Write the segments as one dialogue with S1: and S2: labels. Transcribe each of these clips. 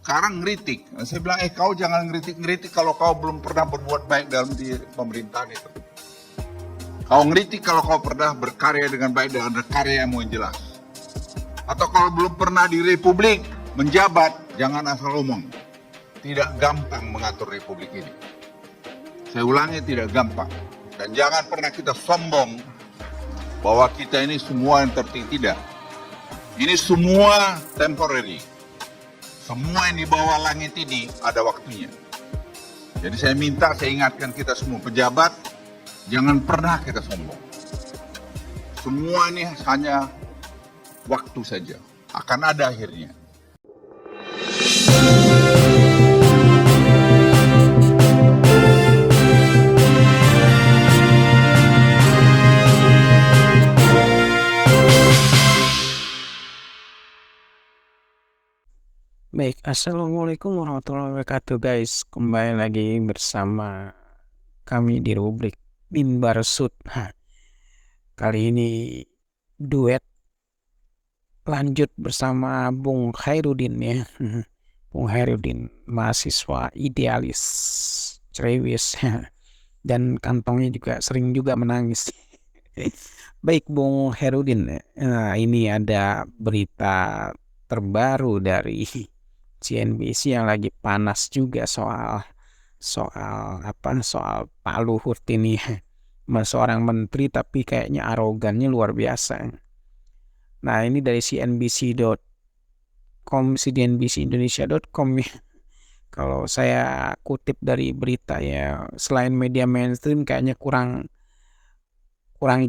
S1: sekarang ngeritik. Saya bilang, kau jangan ngeritik kalau kau belum pernah berbuat baik dalam di pemerintahan itu. Kau ngeritik kalau kau pernah berkarya dengan baik dengan karyamu yang jelas. Atau kalau belum pernah di Republik menjabat, jangan asal omong. Tidak gampang mengatur Republik ini. Saya ulangi, tidak gampang. Dan jangan pernah kita sombong bahwa kita ini semua yang tertinggi. Tidak. Ini semua temporary. Semua yang di bawah langit ini ada waktunya. Jadi saya minta, saya ingatkan kita semua pejabat, jangan pernah kita sombong. Semua ini hanya waktu saja. Akan ada akhirnya.
S2: Baik, assalamualaikum warahmatullahi wabarakatuh guys. Kembali lagi bersama kami di rubrik Mimbar Sud. Kali ini duet lanjut bersama Bung Khairuddin ya. Bung Khairuddin, mahasiswa idealis, cerewis dan kantongnya juga sering juga menangis. Baik Bung Khairuddin, ini ada berita terbaru dari CNBC yang lagi panas juga soal Pak Luhut ini. Seorang menteri tapi kayaknya arogannya luar biasa. Nah, ini dari cnbcindonesia.com ya. Kalau saya kutip dari berita ya, selain media mainstream kayaknya kurang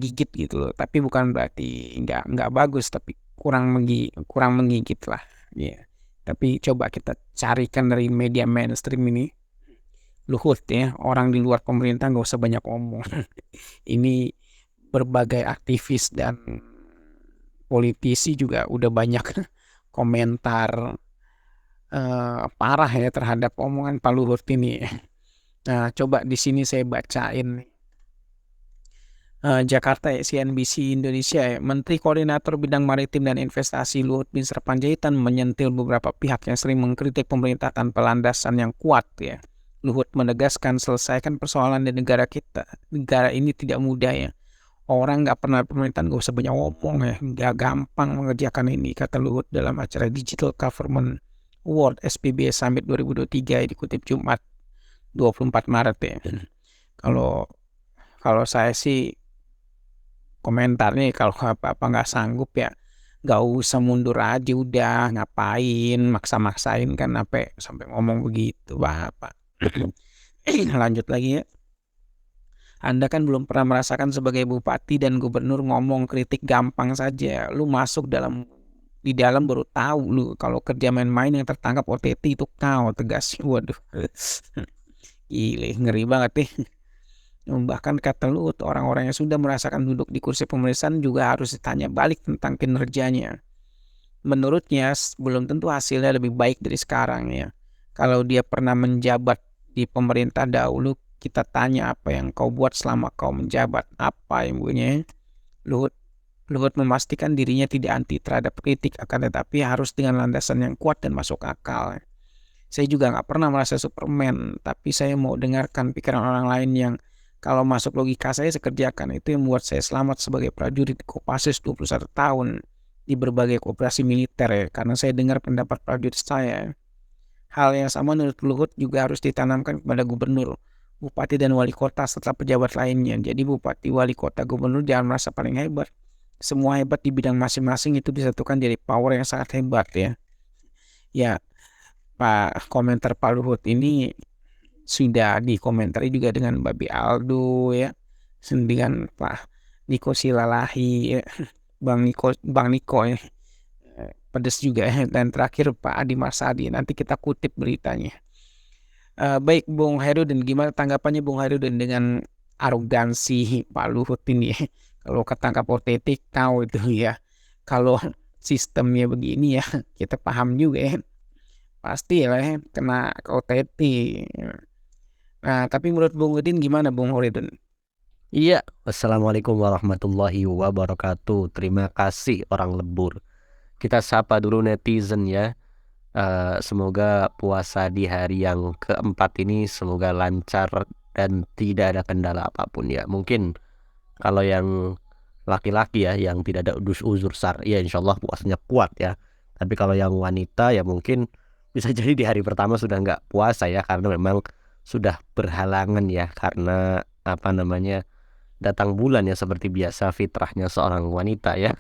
S2: gigit gitu loh. Tapi bukan berarti nggak bagus, tapi kurang menggigit lah. Ya. Tapi coba kita carikan dari media mainstream ini. Luhut ya, orang di luar pemerintah nggak usah banyak omong. Ini berbagai aktivis dan politisi juga udah banyak komentar parah ya terhadap omongan Pak Luhut ini. Nah, coba di sini saya bacain nih. Jakarta ya, CNBC Indonesia ya. Menteri Koordinator Bidang Maritim dan Investasi Luhut Binsar Panjaitan menyentil beberapa pihak yang sering mengkritik pemerintah tanpa landasan yang kuat ya. Luhut menegaskan selesaikan persoalan di negara kita. Negara ini tidak mudah ya. Orang nggak pernah pemerintahan nggak usah banyak ngomong ya. Nggak gampang mengerjakan ini, kata Luhut dalam acara Digital Government Award SPBS Summit 2023 yang dikutip Jumat 24 Maret ya. Kalau saya sih komentarnya kalau apa-apa nggak sanggup ya nggak usah mundur aja, udah ngapain maksa-maksain kan sampai ngomong begitu Bapak. Lanjut lagi ya. Anda kan belum pernah merasakan sebagai bupati dan gubernur ngomong kritik gampang saja. Lu masuk di dalam baru tahu lu kalau kerja main-main yang tertangkap OTT itu kau, tegas. Waduh. Gile, ngeri banget nih. Bahkan kata Luhut, orang-orang yang sudah merasakan duduk di kursi pemerintahan juga harus ditanya balik tentang kinerjanya. Menurutnya, belum tentu hasilnya lebih baik dari sekarang ya. Kalau dia pernah menjabat di pemerintah dahulu, kita tanya apa yang kau buat selama kau menjabat. Apa yang bunyinya? Luhut memastikan dirinya tidak anti terhadap kritik, akan tetapi harus dengan landasan yang kuat dan masuk akal. Saya juga nggak pernah merasa Superman, tapi saya mau dengarkan pikiran orang lain yang kalau masuk logika saya kerjakan. Itu yang membuat saya selamat sebagai prajurit Kopassus 21 tahun di berbagai operasi militer ya, karena saya dengar pendapat prajurit saya. Hal yang sama menurut Luhut juga harus ditanamkan kepada gubernur, bupati dan wali kota serta pejabat lainnya. Jadi bupati, wali kota, gubernur jangan merasa paling hebat. Semua hebat di bidang masing-masing itu disatukan jadi power yang sangat hebat ya. Ya, komentar Pak Luhut ini sudah dikomentari juga dengan Babi Aldo ya, dengan Pak Niko Silalahi ya. Bang Niko ya, pedes juga ya. Dan terakhir Pak Adi Marsadi. Nanti kita kutip beritanya. Baik Bung Khairuddin, gimana tanggapannya Bung Khairuddin dengan arogansi Pak Luhut ini ya? Kalau ketangkap OTT kau itu ya, kalau sistemnya begini ya kita paham juga ya, pasti lah ya kena ke OTT. Nah, tapi menurut Bung Udin gimana Bung Khairuddin?
S3: Iya, Assalamualaikum warahmatullahi wabarakatuh. Terima kasih orang lebur. Kita sapa dulu netizen ya. Semoga puasa di hari yang keempat ini semoga lancar dan tidak ada kendala apapun ya. Mungkin kalau yang laki-laki ya yang tidak ada uzur sar, ya insya Allah puasanya kuat ya. Tapi kalau yang wanita ya mungkin bisa jadi di hari pertama sudah nggak puasa ya, karena memang sudah berhalangan ya, karena apa namanya, datang bulan ya seperti biasa fitrahnya seorang wanita ya.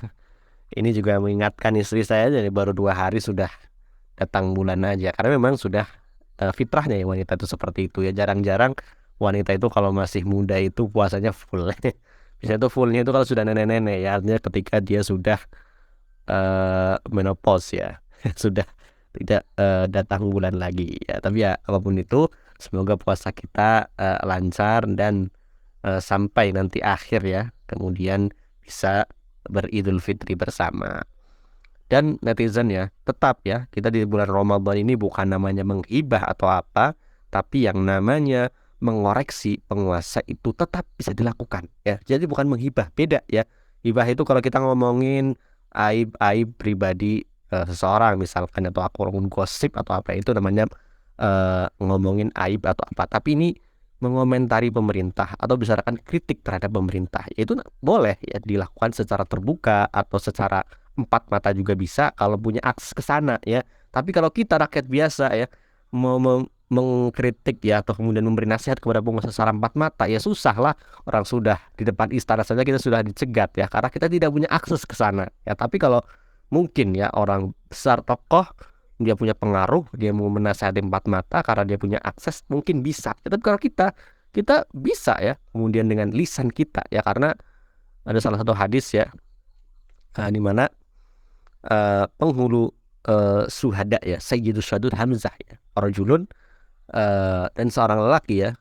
S3: Ini juga mengingatkan istri saya, jadi baru 2 hari sudah datang bulan aja, karena memang sudah fitrahnya ya wanita itu seperti itu ya. Jarang-jarang wanita itu kalau masih muda itu puasanya full. Biasanya itu fullnya itu kalau sudah nenek-nenek ya, artinya ketika dia sudah menopause ya, sudah tidak datang bulan lagi ya. Tapi ya apapun itu, semoga puasa kita lancar dan sampai nanti akhir ya, kemudian bisa beridul fitri bersama. Dan netizen ya, tetap ya, kita di bulan Ramadan ini bukan namanya menghibah atau apa, tapi yang namanya mengoreksi penguasa itu tetap bisa dilakukan ya. Jadi bukan menghibah, beda ya. Hibah itu kalau kita ngomongin aib-aib pribadi seseorang misalkan, atau akun gosip atau apa, itu namanya ngomongin aib atau apa. Tapi ini mengomentari pemerintah atau bicarakan kritik terhadap pemerintah, itu boleh ya dilakukan secara terbuka atau secara empat mata juga bisa kalau punya akses ke sana ya. Tapi kalau kita rakyat biasa ya mau mengkritik ya, atau kemudian memberi nasihat kepada penguasa secara empat mata, ya susah lah. Orang sudah di depan istana saja kita sudah dicegat ya, karena kita tidak punya akses ke sana ya. Tapi kalau mungkin ya orang besar, tokoh, dia punya pengaruh, dia mau menasihati empat mata karena dia punya akses, mungkin bisa ya. Tapi kalau kita bisa ya kemudian dengan lisan kita ya, karena ada salah satu hadis ya, di mana penghulu suhada ya, Sayyidus Syuhada Hamzah ya, rajulun, dan seorang lelaki ya,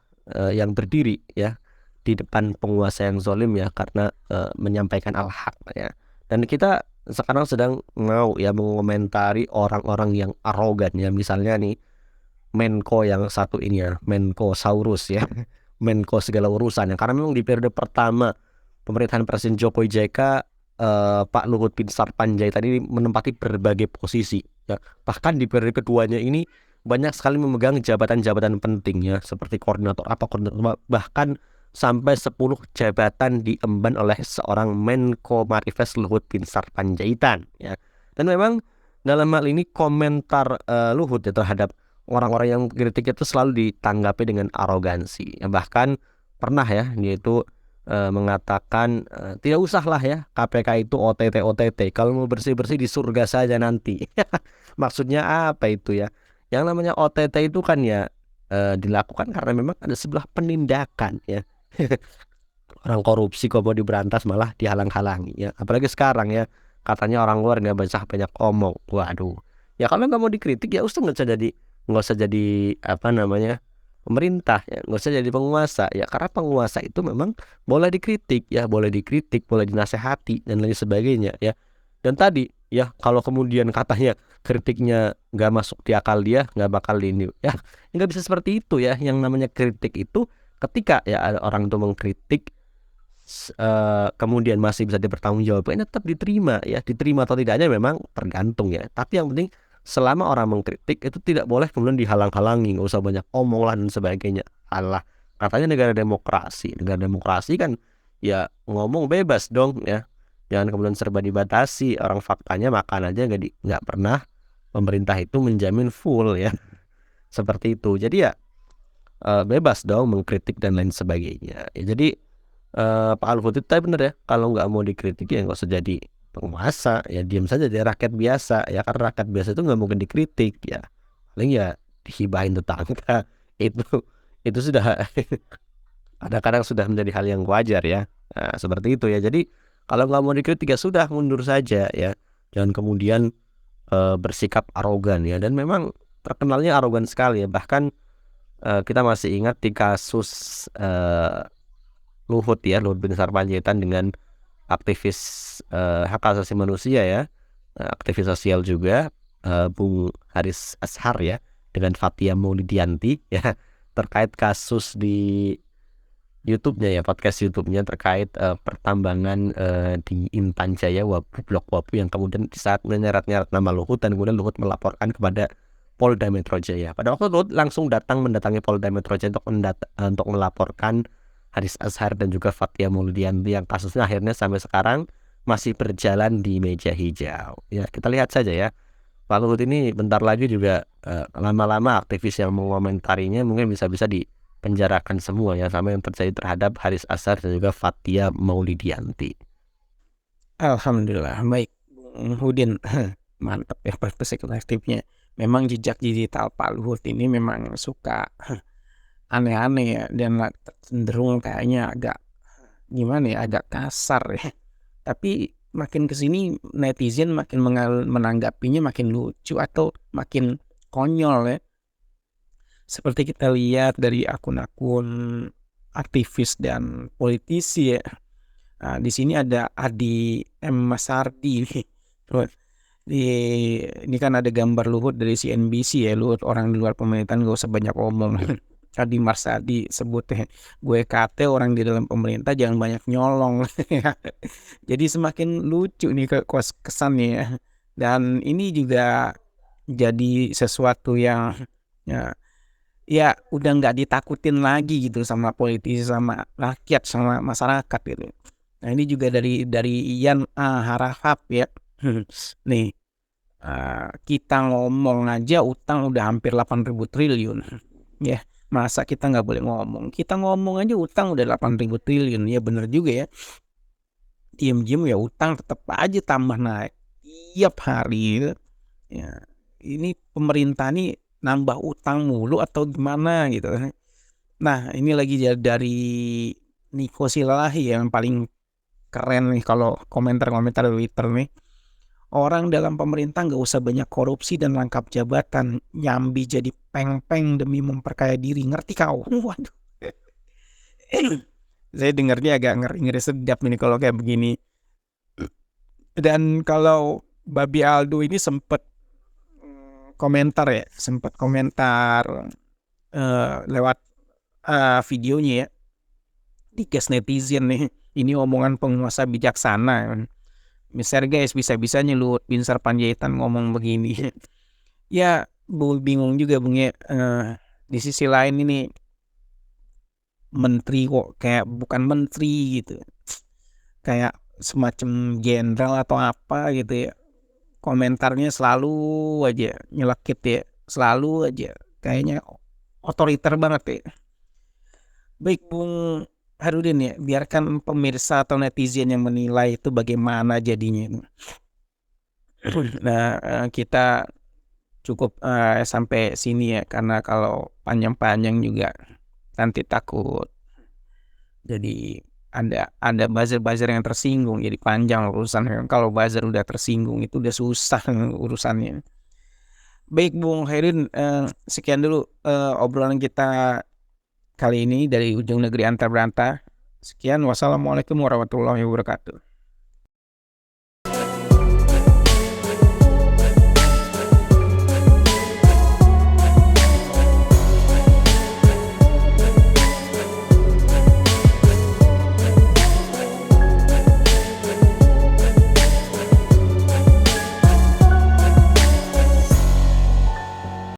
S3: yang berdiri ya di depan penguasa yang zalim ya, karena menyampaikan al-haq ya. Dan kita sekarang sedang mau ya mengomentari orang-orang yang arogan ya, misalnya nih Menko yang satu ini ya, Menko Saurus ya, Menko segala urusan ya. Karena memang di periode pertama pemerintahan Presiden Jokowi JK, Pak Luhut Binsar Panjaitan ini menempati berbagai posisi ya. Bahkan di periode keduanya ini banyak sekali memegang jabatan-jabatan penting ya, seperti koordinator bahkan sampai 10 jabatan diemban oleh seorang Menko Marifest Luhut Binsar Panjaitan ya. Dan memang dalam hal ini komentar Luhut ya terhadap orang-orang yang kritik itu selalu ditanggapi dengan arogansi ya. Bahkan pernah ya dia itu mengatakan tidak usahlah ya KPK itu OTT, kalau mau bersih-bersih di surga saja nanti. Maksudnya apa itu ya? Yang namanya OTT itu kan ya dilakukan karena memang ada sebuah penindakan ya. Orang korupsi kok mau diberantas malah dihalang-halangi ya. Apalagi sekarang ya, katanya orang luar nggak banyak omong. Waduh. Ya kalau nggak mau dikritik ya nggak usah jadi apa namanya, pemerintah ya, nggak usah jadi penguasa ya, karena penguasa itu memang boleh dikritik ya, boleh dinasehati dan lain sebagainya ya. Dan tadi ya, kalau kemudian katanya kritiknya nggak masuk di akal dia, nggak bakal ini ya, nggak bisa seperti itu ya. Yang namanya kritik itu ketika ya ada orang itu mengkritik kemudian masih bisa dipertanggungjawabkan, tetap diterima ya. Diterima atau tidaknya memang tergantung ya, tapi yang penting selama orang mengkritik itu tidak boleh kemudian dihalang-halangi, nggak usah banyak omong lah dan sebagainya. Alah, katanya negara demokrasi kan ya ngomong bebas dong ya, jangan kemudian serba dibatasi. Orang faktanya makan aja nggak pernah pemerintah itu menjamin full ya, seperti itu. Jadi ya bebas dong mengkritik dan lain sebagainya ya. Jadi Pak Luhut itu benar ya, kalau nggak mau dikritik ya nggak usah jadi penguasa ya, diam saja jadi rakyat biasa ya, karena rakyat biasa itu nggak mungkin dikritik ya, paling ya dihibahin tetangga. itu sudah kadang-kadang sudah menjadi hal yang wajar ya. Nah, seperti itu ya. Jadi kalau nggak mau dikritik ya sudah mundur saja ya, jangan kemudian bersikap arogan ya. Dan memang terkenalnya arogan sekali ya. Bahkan kita masih ingat di kasus Luhut Binsar Panjaitan dengan aktivis hak asasi manusia ya, aktivis sosial juga, Bung Haris Ashar ya, dengan Fathia Maulidianti ya, terkait kasus di YouTube-nya ya, podcast YouTube-nya terkait pertambangan di Intan Jaya, Blok Wabu, yang kemudian di saat menyeret-nyeret nama Luhut, dan kemudian Luhut melaporkan kepada Polda Metro Jaya. Pada waktu Luhut langsung mendatangi Polda Metro Jaya untuk melaporkan Haris Azhar dan juga Fathia Maulidiyanti yang kasusnya akhirnya sampai sekarang masih berjalan di meja hijau. Ya, kita lihat saja ya. Pak Luhut ini bentar lagi juga lama-lama aktivis yang mengomentarinya mungkin bisa-bisa dipenjarakan semua ya, sama yang terjadi terhadap Haris Azhar dan juga Fathia Maulidiyanti.
S2: Alhamdulillah, baik Bung Hudin. Mantap ya perspektifnya. Memang jejak digital Pak Luhut ini memang suka aneh-aneh ya, dan cenderung kayaknya agak gimana ya, agak kasar ya. Tapi makin kesini netizen makin menanggapinya makin lucu atau makin konyol ya. Seperti kita lihat dari akun-akun aktivis dan politisi ya. Nah, di sini ada Adi M. Masardi nih. Ini kan ada gambar Luhut dari CNBC ya. Luhut orang di luar pemerintahan gak usah banyak omong. Adi Marsadi sebutnya, gue kate orang di dalam pemerintah jangan banyak nyolong. Jadi semakin lucu nih kesannya ya. Dan ini juga jadi sesuatu yang ya udah nggak ditakutin lagi gitu sama politisi, sama rakyat, sama masyarakat gitu. Nah ini juga dari Ian Harahap ya. Nih kita ngomong aja utang udah hampir 8.000 triliun ya. Masa kita nggak boleh ngomong? Kita ngomong aja utang udah 8.000 triliun. Ya bener juga ya. Diem-diem ya utang tetap aja tambah naik tiap hari ya. Ini pemerintah nih nambah utang mulu atau gimana gitu. Nah ini lagi dari Niko Silahi yang paling keren nih kalau komentar-komentar Twitter nih. Orang dalam pemerintah nggak usah banyak korupsi dan rangkap jabatan, nyambi jadi peng-peng demi memperkaya diri, ngerti kau? Waduh, saya dengarnya agak ngeri-ngeri sedap nih kalau kayak begini. Dan kalau Babi Aldo ini sempat komentar ya, lewat videonya ya, digas netizen nih. Ini omongan penguasa bijaksana. Misalnya guys, bisa-bisanya Luhut Binsar Panjaitan ngomong begini. Ya, bingung juga Bung ya. Di sisi lain ini menteri kok kayak bukan menteri gitu. Kayak semacam jenderal atau apa gitu ya. Komentarnya selalu aja nyelekit ya. Selalu aja kayaknya otoriter banget ya. Baik Bung Harudin ya, biarkan pemirsa atau netizen yang menilai itu bagaimana jadinya. Nah, kita cukup sampai sini ya, karena kalau panjang-panjang juga nanti takut jadi ada buzzer yang tersinggung, jadi panjang urusan. Kalau buzzer udah tersinggung itu udah susah urusannya. Baik Bung Herudin, sekian dulu obrolan kita kali ini dari Ujung Negeri Antar Berantah. Sekian, wassalamualaikum warahmatullahi wabarakatuh.